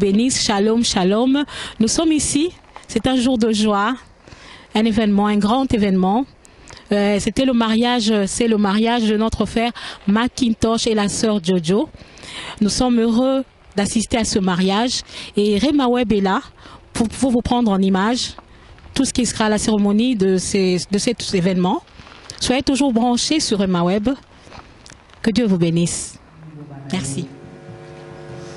bénisse. Shalom, shalom. Nous sommes ici. C'est un jour de joie, un événement, un grand événement. C'était le mariage, c'est le mariage de notre frère Macintosh et la sœur Jojo. Nous sommes heureux d'assister à ce mariage et Remaweb est là pour vous prendre en image tout ce qui sera la cérémonie de cet événement. Soyez toujours branchés sur Remaweb. Que Dieu vous bénisse. Merci.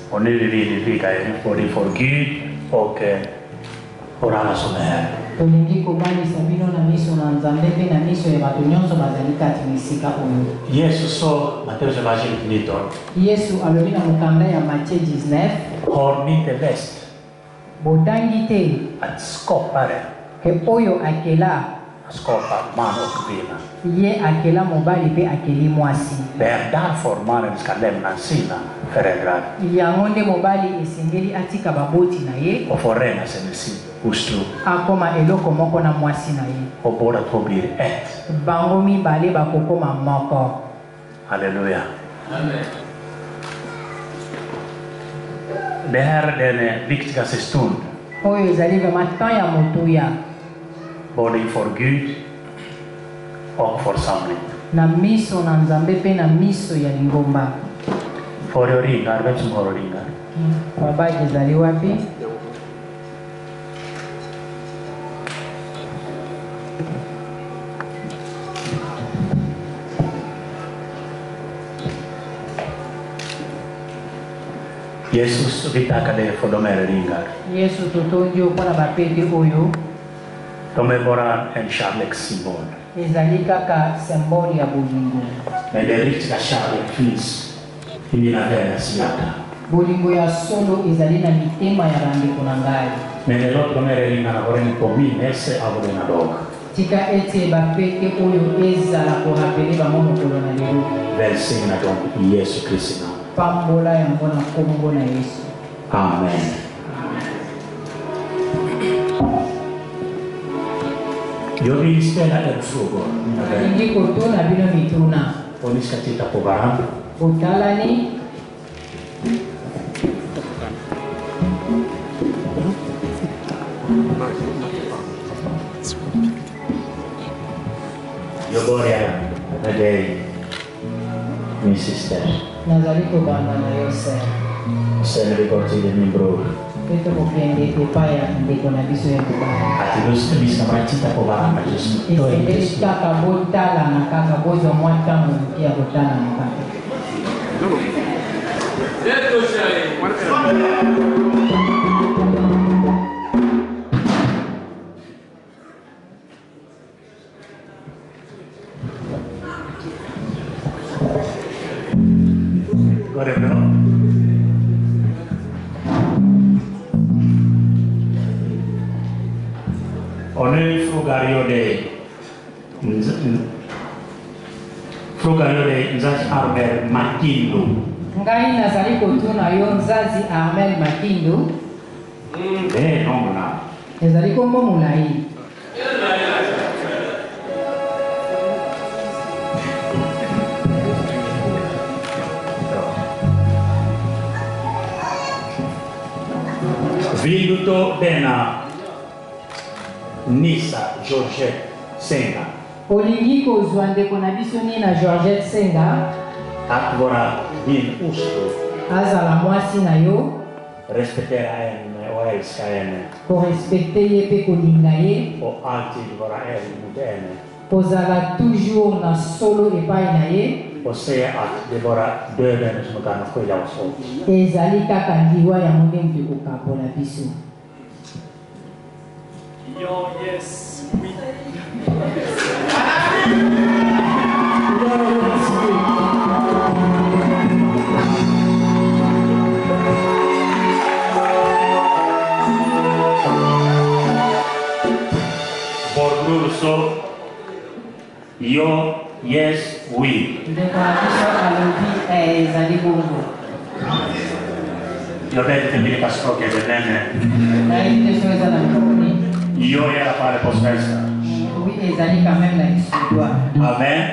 Och nu vill vi vika både för Gud och för alla som är här. Jesus sa Matteus evangeliet 19. Yesu alobina mukanda ya Matthieu 19. Har ni inte läst Botangi te att skaparen ke oyo akela skapar man och kvinna? ye akela mobali pe akeli mwasi. Det är därför mannen ska lämna sina föräldrar Yango nde mobali esengeli atika baboti na ye och förena sig med sin hustru. akoma eloko moko na mwasi na ye. Och båda två blir ett. Bango mibale bakokoma moko. Halleluja. Amen. Det här är den viktigaste stund. Oyo ezali vraiment temps ya motuya. Både inför Gud och församling. Na miso na nzambe pe na miso ya lingomba. Får jag ringa? Vem som har ringar? Baba ezali wapi? Jesus vitakade för de här ringar. Yesu totondi opona bapete oyo. De är bara en kärlekssymbol. Ezali kaka symbole ya bolingo. Men den riktiga kärlek finns i mina vänners hjärta. Bolingo ya solo ezali na mitema ya bandeko na ngai. Men jag låter de här ringarna vara en påminnelse av denna dag. Tika ete bapete oyo ezala korapele bango mokolo na lelo. Välsigna dem i Jesu Kristi namn. Pambola yango na kombo na Yesu. Amen. Jag vill ställa er frågor, mina vänner. Nalingi kotuna bino mituna. Och ni ska titta på varandra. Botalani. Jag börjar med dig, min syster. Nazali kobanda na yo ser. Sen vi går till min bror. Peto kokende epaya ndeko na biso ya kobanda. Att vi ska bara titta på varandra just nu. Esengeli kaka botala na kaka bozwa mwa ntango ya kotala na kaka. Går det bra? Och nu frågar jag dig, Nzazi Armel Makindo. Ngai nazali kotuna yo Nzazi Armel Makindo. Det är namnet. Ezali kombo mulai. Vill du ta denna Nissa Georgette Senga Olingi kozwa ndeko na biso na Georgette Senga att vara din hustru, azala mwasi na yo, respektera henne och älska henne korespekte ye pe kolinga ye, och alltid vara ärlig mot henne kozala toujours na solo epai na ye, och säga att det bara döden som kan skilja oss åt. ezali kaka liwa ya mondenge kokapola biso. Ja, yes, oui. Vår bror sa, ja, yes, oui. Ndeko na biso alobi ezali bongo. Jag vet inte vilka språk är det, men Nayebi te so eza na mikoni. jag är i alla fall på svenska. Oui, ezali quand même na kisodoa. Amen.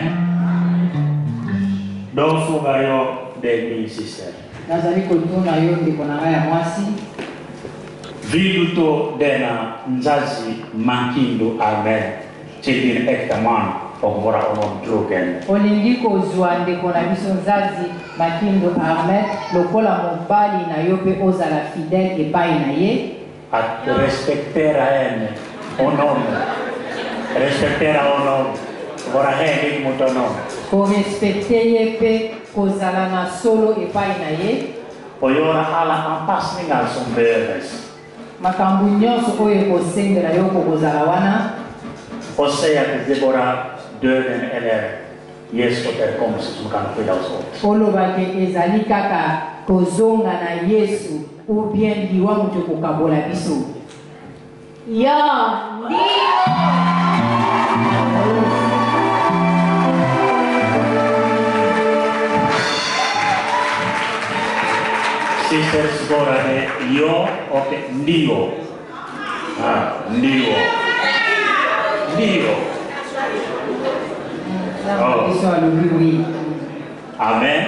Då frågar jag dig, min syster. Nazali kotuna yo ndeko na ngai ya mwasi. Viluto dena nzazi mankindo amen. Chidin ektaman okvora onom drogen. Olingi kozwa ndeko na biso nzazi makindo Ahmed lokola mobali na yo pe ozala fidèle epai na ye. At respectera en onom. Respectera onom. Vora heli mutonom. Ko respecte ye pe kozala na solo epai na ye. Oyora ala ampasningal somberes. Makambu nyonso oyo ekosengela yo kokozala wana. Osea que Deborah döden eller Jesu återkomst som kan skydda oss åt. Olobake ezali kaka kozonga na Yesu ou bien liwa moto kokabola biso. Ya, Sisters borade yo och ndio. Ndio. Ndio. Amen.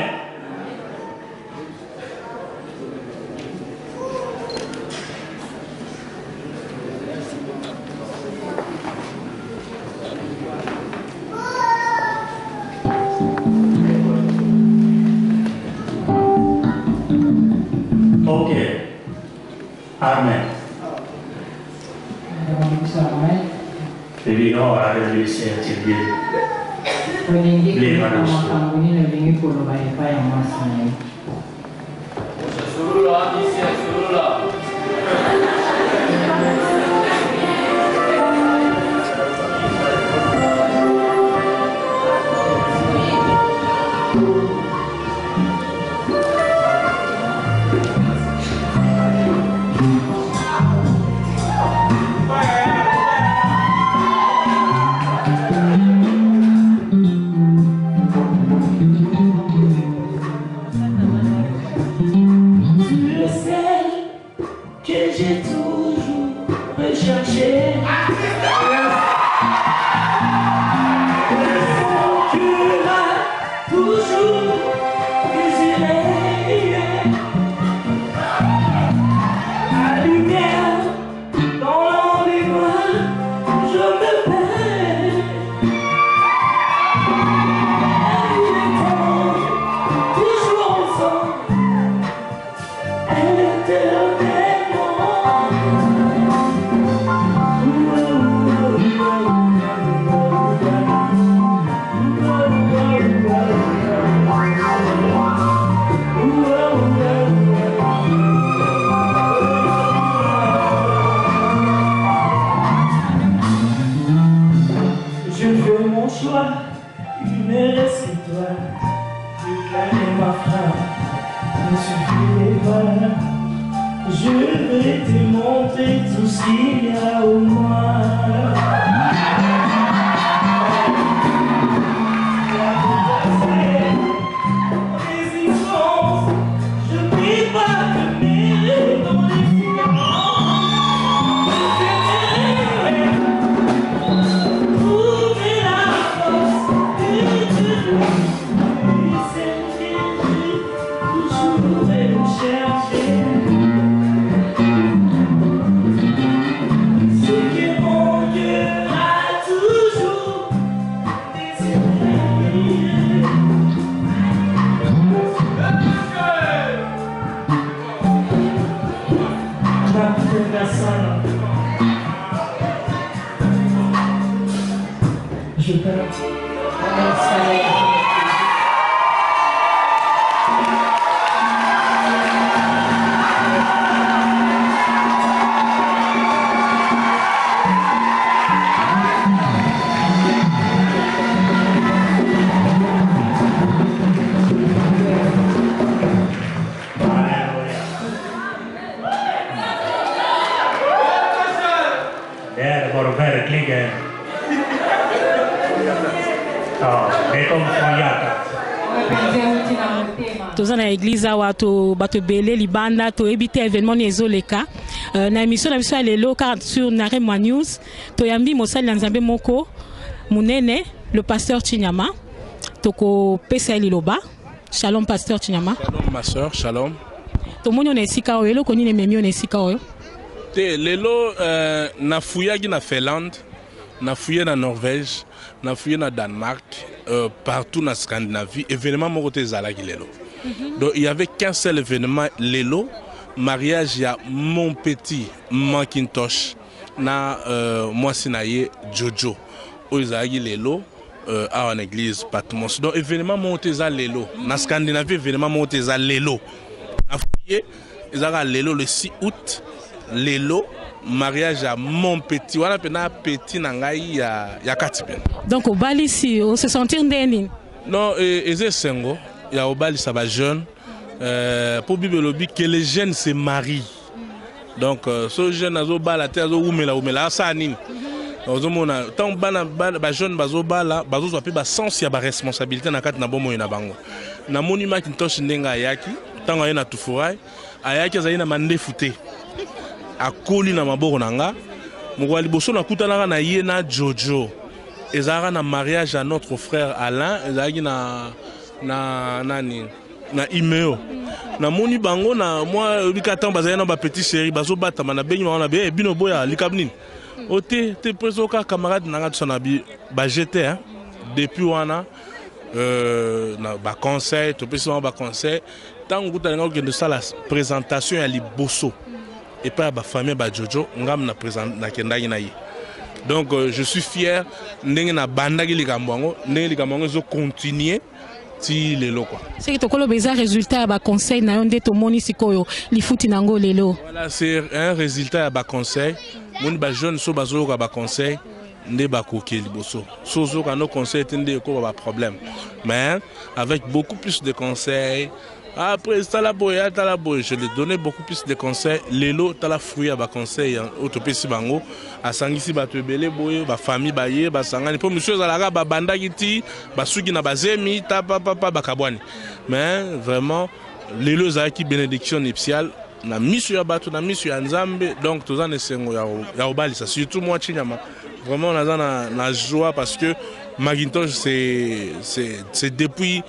Okay. Amen. Vi har att vi ser till Gud. Levande Je vais te montrer tout ce qu'il y a au moins. Tozana église awa to bato belé libanda to ebité événement nezoleka na émission na biso ya lelo car sur Naremwa News to yambi mosali nzambe moko munene le pasteur Chinyama toko pesa liloba. Shalom pasteur Chinyama. Shalom ma soeur, shalom. To moni on esika oyo koni ne memi on esika oyo. Lelo na fouillé na Finlande, na fouillé na Norvège, na fouillé na Danemark, partout na Scandinavie, événement mon côté zalaki lelo. Donc il y avait qu'un seul événement lelo, mariage ya mon petit Macintosh na moi sinaye Jojo. O zalaki lelo à une église Patmos. Donc événement mon côté lelo, na Scandinavie événement mon côté lelo. Na fouillé zalaki lelo le 6 août. Lelo mariage à mon petit wana pena petit nangai ya katipen. Donc au bal ici on se sentir ndeni. Non eze sengo ya au bal ça va jeune pour bible lobby que les jeunes se marient. Donc ce jeune azo bala te azo umela ça nini. Ozo mona tant bana ba jeune bazo bala bazo zo pe ba sens ya ba responsabilité na kati na bomo na bango. Na monument Macintosh ndenga yaki tant ayena tufurai ayaki azali na mande fute. A koli na maboko nanga moko liboso na kutanaka na ye na Jojo ezaka na mariage à notre frère Alain ezaki na nani na Imeo na moni bango na moi bikatan bazali na ba petit chéri bazo batama na benyi na be bino boya likabnini ote te preso ka camarade nanga tsona bi ba jeté hein depuis wana na ba conseil to peso ba conseil tant kutananga que de ça la présentation ya liboso et pas ma famille ba Jojo ngam na présent na kendaki na yi. Donc je suis fier ndenge na bandaki likambango ndenge likambango zo continuer ti lelo quoi. C'est que tokolo beza résultat ba conseil na yonde to moni sikoyo li futi nango lelo. Voilà, c'est un résultat ba conseil. Moni ba jeune so bazo ka ba conseil nde ba koké liboso. Sozo ka no conseil tende ko ba problème. Mais avec beaucoup plus de conseils. Après, je lui ai donné beaucoup plus de conseils. Lelo, tu as la fruit à conseil autopsie bango. À Sangisi, tu as la famille, tu as pour monsieur Zalaga, banda giti, sugi na bazemi, ta papa, bakabwani. Mais vraiment, Lelo Zaki bénédiction nuptiale, na misu ya batu, na misu ya nzambe, donc tout ça ne sengo ya obali ça. Surtout moi, Chinyama. Vraiment, on a la joie parce que Macintosh, c'est depuis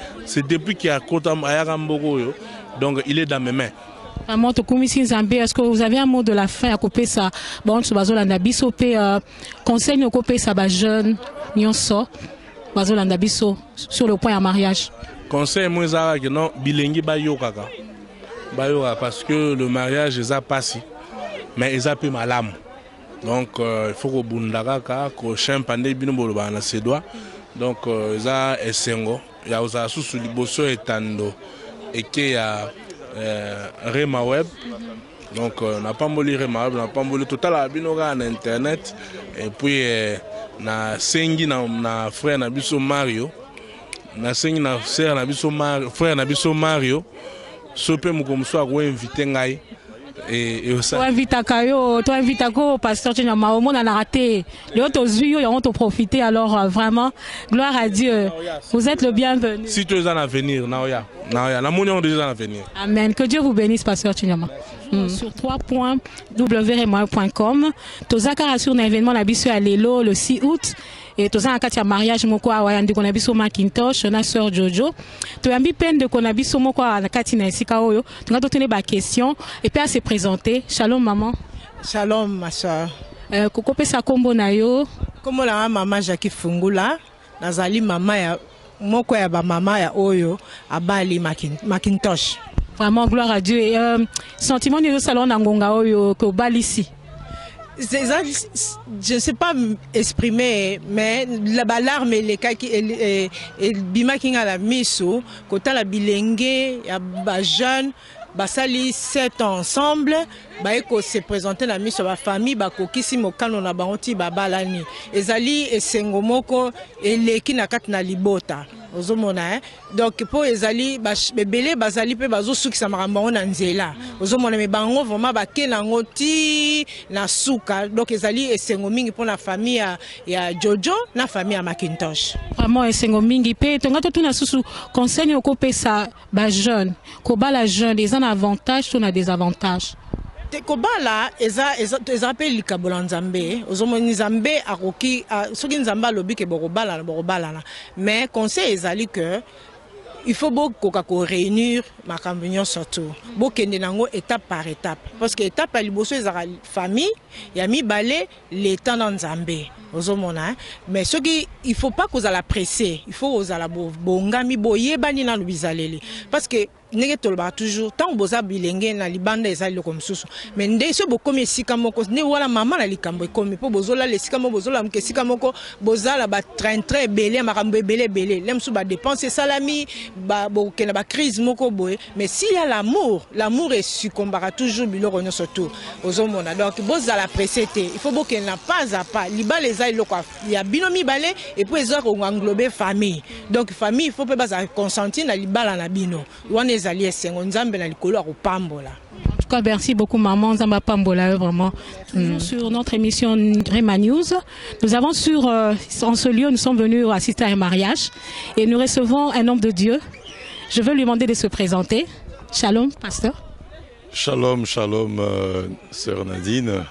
qu'il y a Kotam Ayarambogo, donc il est dans mes mains. Est-ce que vous avez un mot de la fin à couper ça? Bon, tu vas biso conseil de couper ça bas jeune, nyonso, bazolanda biso sur le point à mariage. Conseil moi ça que non bilingi bayokaka, parce que le mariage est passé, mais ils a peu malam. Donc il faut que bundaka ko champagne bino boloba na sedwa. Donc za esengo ya uza susu liboso etando et que ya Rema Web. Donc n'a pas moli Rema Web, n'a pas moli total bino ga na internet et puis na sengi na frère na biso Mario. Na sengi na sœur na biso Mario, frère na biso Mario. Sope mukomso ko inviter ngai. Et toi invite à pasteur Chinyama au monde a raté les autres yeux ont profité alors vraiment gloire à Dieu, vous êtes le bienvenu. Si tu es en avenir naoya la mounion de en avenir. Amen, que Dieu vous bénisse pasteur Chinyama. Sur 3.wrema.com tozaka sur un événement la biso à Lelo le 6 août et tous en cas mariage moko awayandi kona biso Macintosh na sœur Jojo to yambi peine de kona biso moko na katina esika oyo tunga to tene ba question et puis à se présenter. Shalom maman. Shalom ma soeur. Koko pesa kombo na yo kombo la mama Jackie Fungula nazali mama ya moko ya ba mama ya oyo abali Macintosh. Vraiment gloire à Dieu. Sentiment de salon nangonga oyo ko bali ici. Je ne sais pas exprimer, mais la larme et les kaki et bima kinga la miso, kota la bilingue, ya ba jeune, basali 7 ans ensemble, ba eko se présenter la miso ba famille, ba kokisi mokano na baonti ba balani. Ezali esengo moko eleki na kati na libota. Ozomona donc pour ezali bebele bazali pe bazo sukisa makambo na nzela ozomona me bango vraiment bake nango ti na suka donc ezali esengo mingi pour la famille ya Jojo na famille ya Macintosh vraiment esengo mingi pe tonga to tuna susu conseil ko pesa ba jeune ko bala jeune les en avantage to na désavantage. Tekobala eza pe likabola nzambe ozomoni nzambe akoki soki nzambe alobi ke borobala na mais conseil ezali que il faut beaucoup réunir ma campagne surtout. Beaucoup de étape par étape. Parce que étape à l'ibosso est la famille, il y a mis balai l'état dans Zambé. Mais ce qui il faut pas qu'on la presser, il faut qu'on la bongami boye bani na lubizaleli. Parce que nege tolba toujours tant boza bilenge na libanda ezali comme susu mais ndé so bokomi esika moko ne wala mama na likambo ekomi po bozola lesika moko bozola mke esika moko bozala ba train très belé makambo belé lem so ba dépenser salami ba bokena ba crise moko boye mais s'il y a l'amour est succombera toujours biloko nyo surtout ozomona donc bozala pressete il faut bokena pas à pas libala ezali loko ya binomi balé et puis ezako englober famille donc famille il faut pas baza consentir na libala na bino en tout cas, merci beaucoup, maman Zamba Pambola, vraiment. Sur notre émission Rema News, nous avons en ce lieu, nous sommes venus assister à un mariage et nous recevons un homme de Dieu. Je veux lui demander de se présenter. Shalom, pasteur. Shalom, sœur Nadine.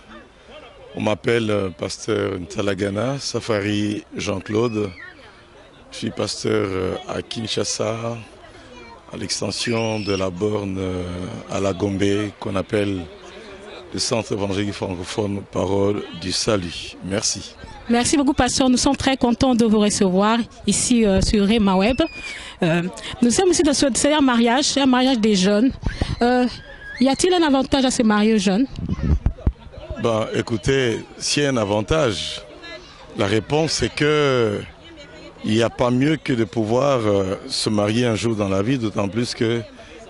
On m'appelle pasteur Ntalagana, Safari Jean-Claude. Je suis pasteur à Kinshasa, à l'extension de la borne à la Gombe, qu'on appelle le Centre évangélique francophone Parole du Salut. Merci. Merci beaucoup, pasteur. Nous sommes très contents de vous recevoir ici sur Rema Web. Nous sommes ici dans un mariage des jeunes. Y a-t-il un avantage à se marier aux jeunes? Ben, écoutez, s'il y a un avantage, la réponse est que il n'y a pas mieux que de pouvoir se marier un jour dans la vie, d'autant plus que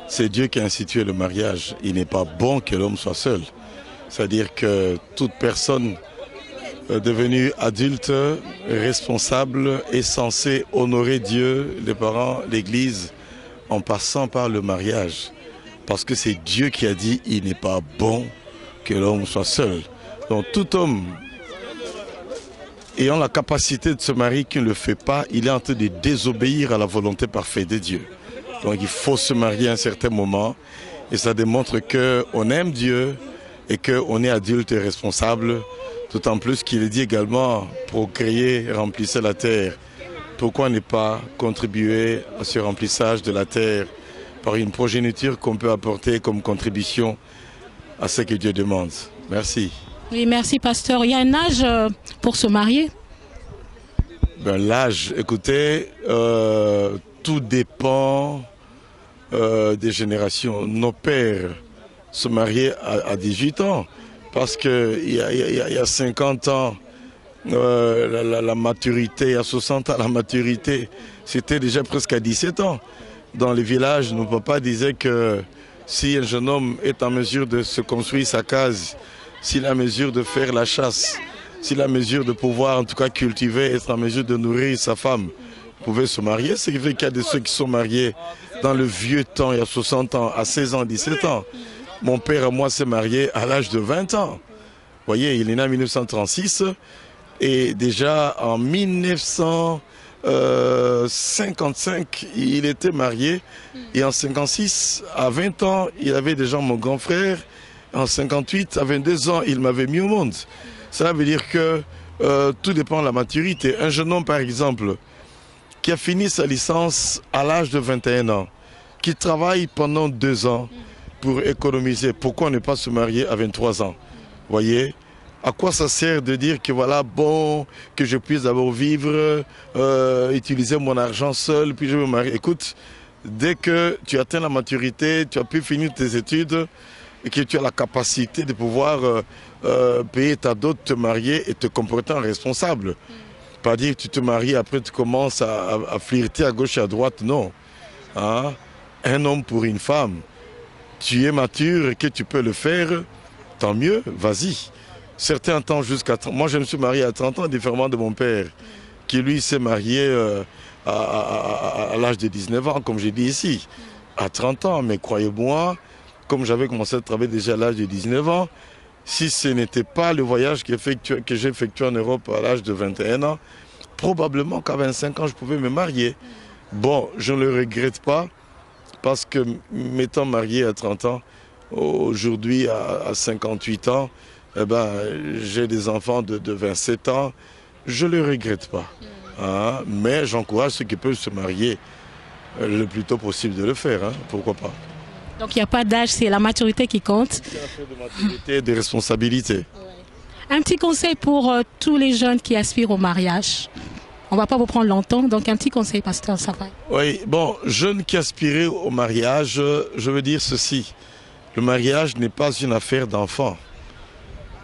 c'est Dieu qui a institué le mariage. Il n'est pas bon que l'homme soit seul. C'est-à-dire que toute personne devenue adulte, responsable, est censée honorer Dieu, les parents, l'Église, en passant par le mariage. Parce que c'est Dieu qui a dit il n'est pas bon que l'homme soit seul. Donc tout homme ayant la capacité de se marier qui ne le fait pas, il est en train de désobéir à la volonté parfaite de Dieu. Donc il faut se marier à un certain moment et ça démontre qu'on aime Dieu et qu'on est adulte et responsable, d'autant plus qu'il est dit également procréer, remplissez la terre. Pourquoi ne pas contribuer à ce remplissage de la terre par une progéniture qu'on peut apporter comme contribution à ce que Dieu demande? Merci. Oui, merci, pasteur. Il y a un âge pour se marier? Ben, l'âge, écoutez, tout dépend des générations. Nos pères se mariaient à 18 ans parce qu'il y a 50 ans, la maturité, il y a 60 ans, la maturité, c'était déjà presque à 17 ans. Dans les villages, nos papas disaient que si un jeune homme est en mesure de se construire sa case, s'il est en mesure de faire la chasse, s'il est en mesure de pouvoir en tout cas cultiver, être en mesure de nourrir sa femme, pouvait se marier. Ce qui fait qu'il y a de ceux qui sont mariés dans le vieux temps, il y a 60 ans, à 16 ans, 17 ans. Mon père et moi s'est marié à l'âge de 20 ans. Vous voyez, il est né en 1936 et déjà en 1955, il était marié et en 56, à 20 ans, il avait déjà mon grand frère. En 58, à 22 ans, il m'avait mis au monde. Cela veut dire que tout dépend de la maturité. Un jeune homme, par exemple, qui a fini sa licence à l'âge de 21 ans, qui travaille pendant 2 ans pour économiser, pourquoi ne pas se marier à 23 ans? Vous voyez, à quoi ça sert de dire que voilà, bon, que je puisse d'abord vivre, utiliser mon argent seul, puis je me marie. Écoute, dès que tu atteins la maturité, tu as pu finir tes études, et que tu as la capacité de pouvoir payer ta dot, te marier et te comporter en responsable. Pas dire que tu te maries, après tu commences à flirter à gauche et à droite, non. Hein? Un homme pour une femme, tu es mature et que tu peux le faire, tant mieux, vas-y. Certains temps jusqu'à 30 ans. Moi je me suis marié à 30 ans, différemment de mon père, qui lui s'est marié à l'âge de 19 ans, comme j'ai dit ici, à 30 ans, mais croyez-moi, comme j'avais commencé à travailler déjà à l'âge de 19 ans, si ce n'était pas le voyage que j'ai effectué en Europe à l'âge de 21 ans, probablement qu'à 25 ans, je pouvais me marier. Bon, je ne le regrette pas, parce que m'étant marié à 30 ans, aujourd'hui à 58 ans, eh ben, j'ai des enfants de 27 ans, je ne le regrette pas. Hein? Mais j'encourage ceux qui peuvent se marier le plus tôt possible de le faire, hein, pourquoi pas. Donc il n'y a pas d'âge, c'est la maturité qui compte. C'est l'affaire de maturité et de responsabilité. Un petit conseil pour tous les jeunes qui aspirent au mariage. On ne va pas vous prendre longtemps, donc un petit conseil, pasteur Safai. Oui, bon, jeunes qui aspirent au mariage, je veux dire ceci. Le mariage n'est pas une affaire d'enfant.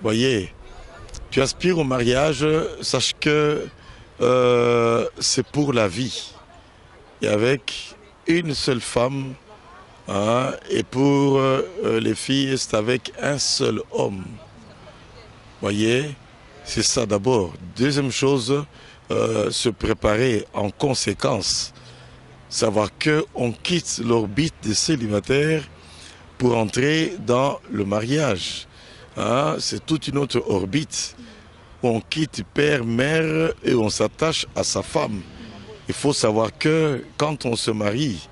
Voyez, tu aspires au mariage, sache que c'est pour la vie. Et avec une seule femme, hein, et pour les filles, c'est avec un seul homme. Voyez, c'est ça d'abord. Deuxième chose, se préparer en conséquence. Savoir qu'on quitte l'orbite des célibataires pour entrer dans le mariage. Hein, c'est toute une autre orbite. On quitte père, mère et on s'attache à sa femme. Il faut savoir que quand on se marie,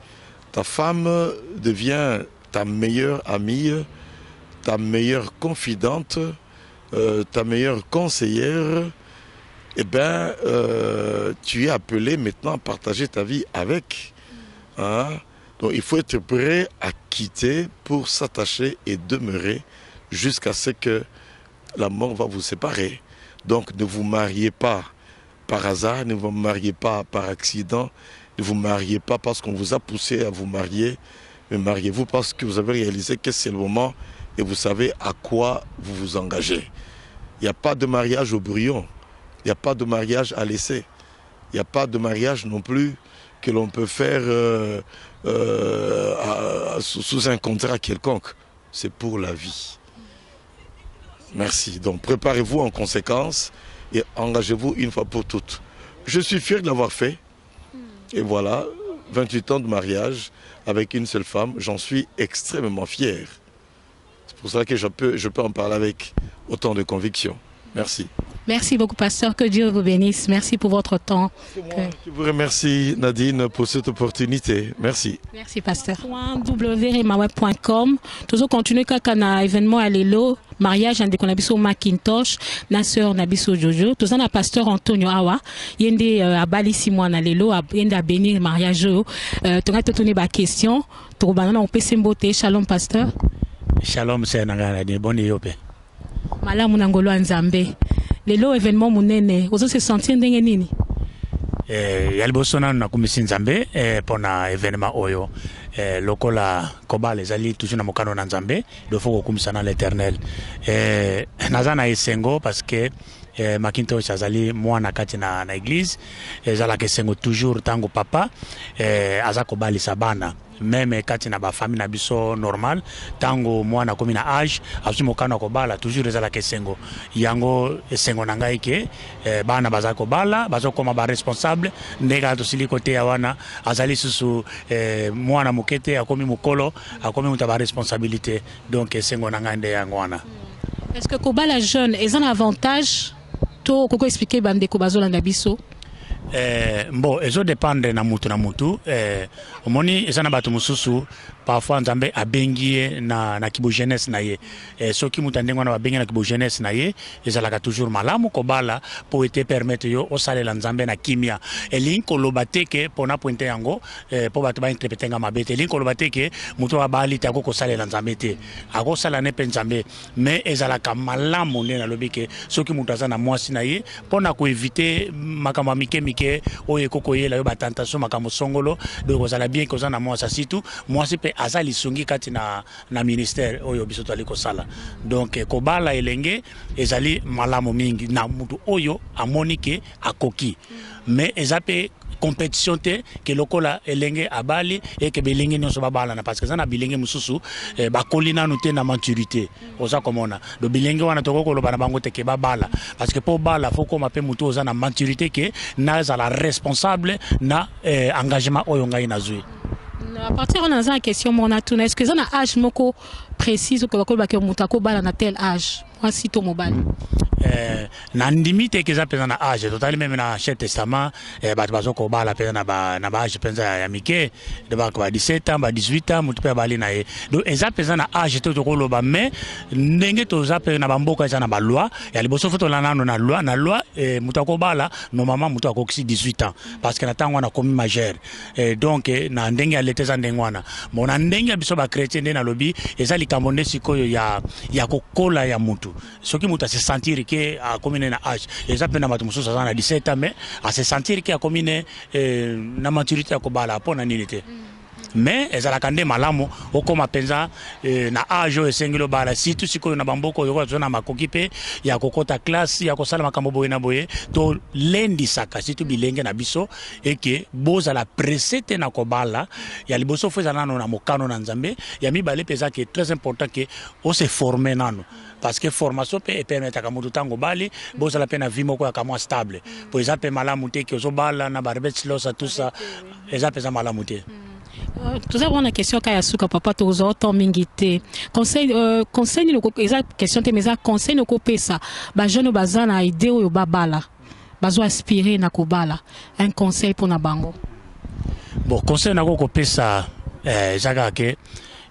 ta femme devient ta meilleure amie, ta meilleure confidente, ta meilleure conseillère. Eh bien, tu es appelé maintenant à partager ta vie avec. Hein? Donc il faut être prêt à quitter pour s'attacher et demeurer jusqu'à ce que la mort va vous séparer. Donc ne vous mariez pas par hasard, ne vous mariez pas par accident, ne vous mariez pas parce qu'on vous a poussé à vous marier, mais mariez-vous parce que vous avez réalisé que c'est le moment et vous savez à quoi vous vous engagez. Il n'y a pas de mariage au brouillon, il n'y a pas de mariage à laisser, il n'y a pas de mariage non plus que l'on peut faire sous un contrat quelconque. C'est pour la vie. Merci. Donc préparez-vous en conséquence et engagez-vous une fois pour toutes. Je suis fier de l'avoir fait. Et voilà, 28 ans de mariage avec une seule femme, j'en suis extrêmement fier. C'est pour ça que je peux en parler avec autant de conviction. Merci. Merci beaucoup, pasteur. Que Dieu vous bénisse. Merci pour votre temps. C'est moi qui vous remercie, Nadine, pour cette opportunité. Merci. Merci, pasteur. www.remaweb.com. Toujours continuer quand on a événement à l'élo, mariage en Nabiso Macintosh, na sœur Nabiso Jojo. Tous en a pasteur Antonio Awa. Yende à Bali 6 mois à l'élo, yende à bénir mariage. Tu as tourné ma question. Tu on peut s'emboter. Shalom, pasteur. Shalom, c'est Nangana de bonne yope. Malamu Nangolo Nzambe. Lelo événement munene, ozo se sentir ndenge nini? Yalibosona na kumisi Nzambe pona événement oyo. Lokola koba les ali toujours na mokano na Nzambe, do faut kumisa na l'Éternel. Nazana esengo parce que Macintosh azali mwana kati na église, ezala kesengo toujours tango papa aza kobali sabana. Même kati na ba famille na biso normal tango mwana komi na âge azumokana kobala toujours ezala kesengo yango esengo na ngai ke bana baza kobala bazokoma ba responsable ndeka tosili kote ya wana azali susu mwana mokete akomi mukolo akomi muta ba responsabilité donc esengo na ngai nde yango wana. Est-ce que kobala jeune est un avantage to koko expliquer bande ko bazolanda biso? Bon, ezo dépendre na mutu omoni ezana bato mususu parfois Nzambe abengie na kibo jeunesse na ye soki mutu ndengo na babengie na kibo jeunesse na ye ezalaka toujours malamu kobala po ete permettre yo osalela Nzambe na kimia elinko lobateke pona pointe yango po bato ba interpréter nga mabete elinko lobateke mutu wa bali ta ko salela Nzambe te ako sala ne pe Nzambe mais ezalaka malamu ne na lobike soki mutu azana mwasi na ye pona ko éviter makama mike oye koko yela yo batantation makambo songolo donc ozala bien ko zana mwasi situ mwasi pe azali sungi kati na ministère oyo biso to aliko sala donc kobala elenge ezali malamu mingi na mutu oyo amonike akoki mais ezape compétition te que lokola elenge abali et que belenge nyonso babala na parce que ça na bilenge mususu bakolina no te na maturité oza komona do bilenge wana toko koloba na bango te ke babala parce que pour bala faut comme apé mutu oza na maturité que na za la responsable na engagement oyo ngai nazui. À partir de la question mon atuna est-ce que ça na âge moko précis que bakol ba ke mutu ko bala na tel âge moi si to mobile na ndimite ke za peza na âge total même na Ancien Testament bato bazoko bala peza na ba âge peza ya mike de ba 17 ans ba 18 ans mutu pe bali na ye donc eza peza na âge to koloba mais ndenge to za pe na bamboka eza na ba loi ya liboso foto la nano na loi mutu akobala normalement mutu akokisi 18 ans parce que na tango na komi majeur donc na ndenge ya leteza ndenge wana mona ndenge biso ba chrétien na lobi eza likambo nde sikoyo ya kokola ya mutu soki mutu se sentir que a commune na âge eza pe na bato mosusu aza na 17 ans mais a se sentir que a commune na maturité ya kobala pona nini te mais ezalaka nde malamu okoma penza na âge oyo esengeli obala surtout sikoyo na bamboka oyo kozwa na makoki mpe ya kokota classe ya kosala makambo boye na boye to lendisaka surtout bilenge na biso eke bozala presse te na kobala ya liboso fo ezala nano na mokano na nzambe ya mibale mpe eza ke très important ke ose forme nano parce que formation peut permettre à mutu tango bali bozala pe na vie moko ya kamwa stable po eza pe malamu te ke ozobala na barbet losa tout ça eza pe za malamu te. Tout avons une question kaya suka papa tozo autant mingité conseil le exact question te meza conseil no kopesa ba jeune bazana idée oyo babala bazo aspirer na kobala un conseil pour na bango. Bon conseil na kopesa jaka ke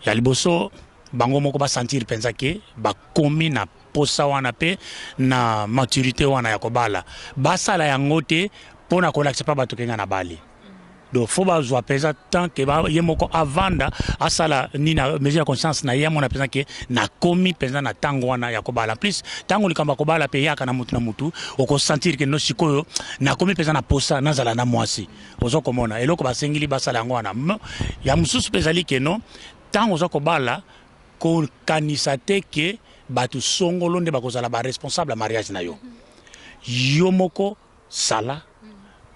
ya liboso bango moko ba sentir penza ke ba komi na posa wana pe na maturité wana ya kobala basala yango te pona kolakisa pa bato kenga na bali. Donc faut bazwa pesa tant que ba yemoko avanda asala ni na mesure conscience na yemo na pesa ke na komi pesa na tango wana ya kobala plus tango likamba kobala pe yaka na mutu oko sentir que no sikoyo na komi pesa na posa na zala na mwasi ozo komona eloko basengili basala yango wana ya mususu pesa like no tango ozo kobala ko kanisa te ke batu songolo nde bakozala ba responsable mariage na yo yomoko sala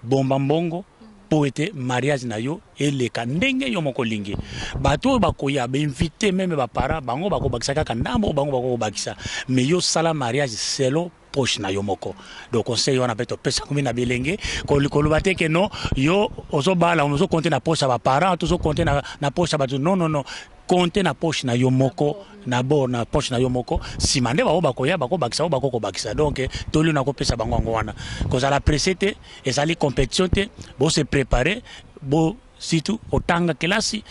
bomba mbongo poete mariage na yo eleka ndenge yo moko lingi bato bakoya ba inviter même ba para bango bako bakisa kaka ndambo bango bako bakisa mais yo sala mariage selo poche na yo moko donc conseil on appelle to pesa komi na belenge ko lobate ke no yo ozo bala ozo compter na poche ba para ozo compter na poche ba non compter na poche na yo moko na bo na poche na yo moko si mande ba bakoya bako bakisa bako bakisa donc toli na ko pesa bango ngo wana ko za la presete ezali compétition te bo se préparer bo surtout otanga kelasi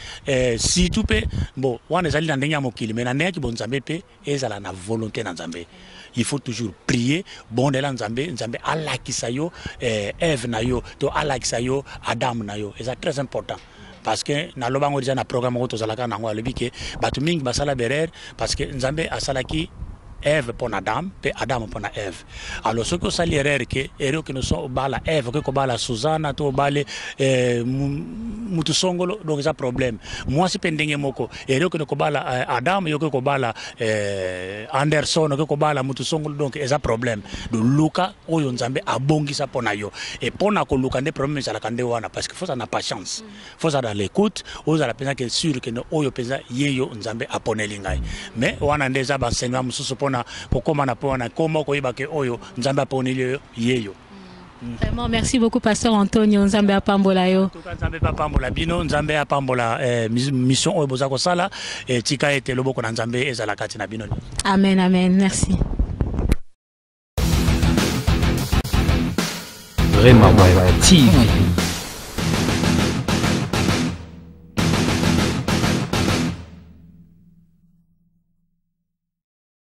surtout pe bon wana ezali na ndenge ya mokili mais na ndenge ki bon nzambe pe ezala na volonté na nzambe il faut toujours prier bon de la nzambe alakisa yo Ève na yo to alakisa yo Adam na yo c'est très important parce que na lobango déjà na programme ko tozalaka nango alobi ke batu mingi basala berer parce que nzambe asalaki Ève pour Adam, puis Adam pour Ève. Alors ce que ça l'erreur que erreur que nous sommes bala Ève que bala Susanna to bale mutu songolo donc ça problème. Moi c'est pendenge moko erreur que nous bala Adam yo que bala Anderson que bala mutu songolo donc ça problème. De Luka oyo nzambe abongi ça pona yo et pona ko Luka des problèmes ça la kande wana parce que faut ça n'a pas chance. Faut ça dans l'écoute, on a la peine que sûr que no oyo penza yeyo nzambe aponeli ngai. Mais wana ndeza ba enseignement mususu Vraiment, merci beaucoup, Pasteur Antonio Nzambe Apambola yo. Nzambe Apambola bino, Nzambe Apambola mission oyo bozako sala et tika ete loboko na Nzambe ezala kati na bino. Amen, amen, merci. Vraiment TV.